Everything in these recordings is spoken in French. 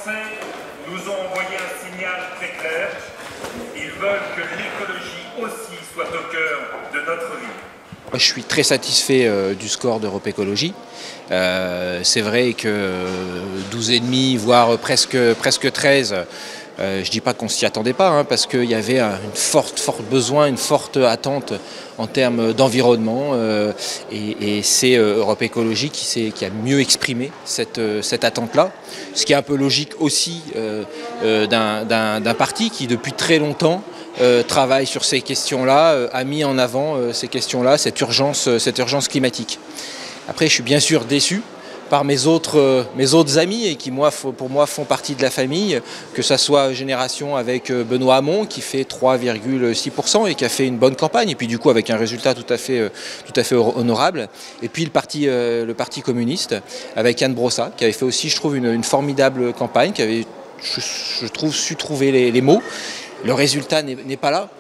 Français nous ont envoyé un signal très clair. Ils veulent que l'écologie aussi soit au cœur de notre vie. Moi, je suis très satisfait du score d'Europe Écologie. C'est vrai que 12,5, voire presque 13, je ne dis pas qu'on s'y attendait pas, hein, parce qu'il y avait un fort besoin, une forte attente en termes d'environnement. Et c'est Europe Écologie qui a mieux exprimé cette attente-là. Ce qui est un peu logique aussi d'un parti qui, depuis très longtemps, travaille sur ces questions-là, a mis en avant ces questions-là, cette urgence climatique. Après, je suis bien sûr déçu par mes autres amis et qui, pour moi, font partie de la famille, que ça soit Génération avec Benoît Hamon qui fait 3,6% et qui a fait une bonne campagne, et puis du coup avec un résultat tout à fait honorable, et puis le parti communiste avec Anne Brossat qui avait fait aussi, je trouve, une formidable campagne, qui avait, je trouve, su trouver les mots. Le résultat n'est pas là.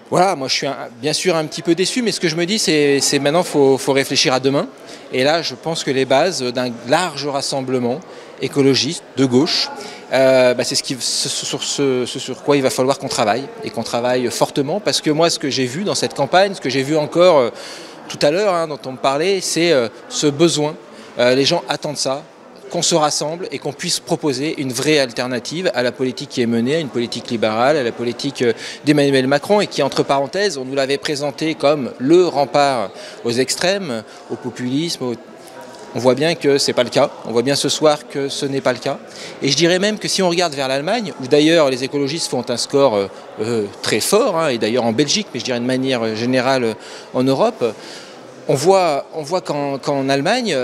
Voilà, moi je suis bien sûr un petit peu déçu, mais ce que je me dis, c'est maintenant il faut réfléchir à demain. Et là, je pense que les bases d'un large rassemblement écologiste de gauche, c'est ce sur quoi il va falloir qu'on travaille, et qu'on travaille fortement, parce que moi, ce que j'ai vu dans cette campagne, ce que j'ai vu encore tout à l'heure, hein, dont on me parlait, c'est ce besoin. Les gens attendent ça, qu'on se rassemble et qu'on puisse proposer une vraie alternative à la politique qui est menée, à une politique libérale, à la politique d'Emmanuel Macron, et qui, entre parenthèses, on nous l'avait présenté comme le rempart aux extrêmes, au populisme. On voit bien que ce n'est pas le cas. On voit bien ce soir que ce n'est pas le cas. Et je dirais même que si on regarde vers l'Allemagne, où d'ailleurs les écologistes font un score très fort, hein, et d'ailleurs en Belgique, mais je dirais de manière générale en Europe, on voit qu'en Allemagne,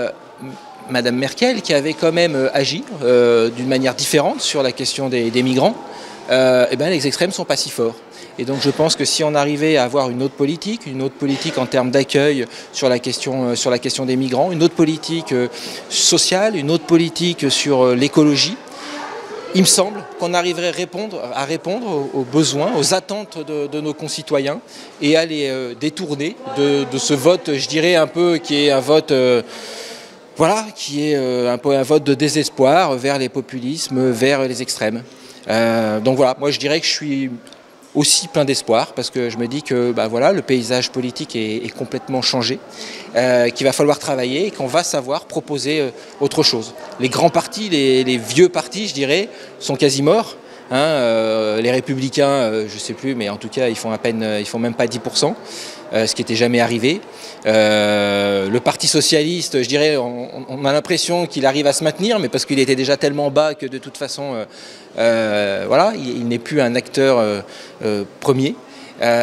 Madame Merkel, qui avait quand même agi d'une manière différente sur la question des migrants, les extrêmes ne sont pas si forts. Et donc je pense que si on arrivait à avoir une autre politique en termes d'accueil sur la question des migrants, une autre politique sociale, une autre politique sur l'écologie, il me semble qu'on arriverait à répondre aux besoins, aux attentes de nos concitoyens, et à les détourner de ce vote, je dirais un peu, qui est un vote... qui est un peu un vote de désespoir vers les populismes, vers les extrêmes. Donc voilà, moi je dirais que je suis aussi plein d'espoir, parce que je me dis que le paysage politique est complètement changé, qu'il va falloir travailler et qu'on va savoir proposer autre chose. Les grands partis, les vieux partis, je dirais, sont quasi morts. Les Républicains, je ne sais plus, mais en tout cas, ils font même pas 10%, ce qui n'était jamais arrivé. Le Parti socialiste, je dirais, on a l'impression qu'il arrive à se maintenir, mais parce qu'il était déjà tellement bas que de toute façon, il n'est plus un acteur premier.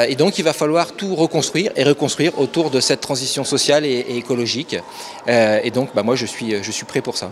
Et donc il va falloir tout reconstruire autour de cette transition sociale et écologique. Et donc moi je suis prêt pour ça.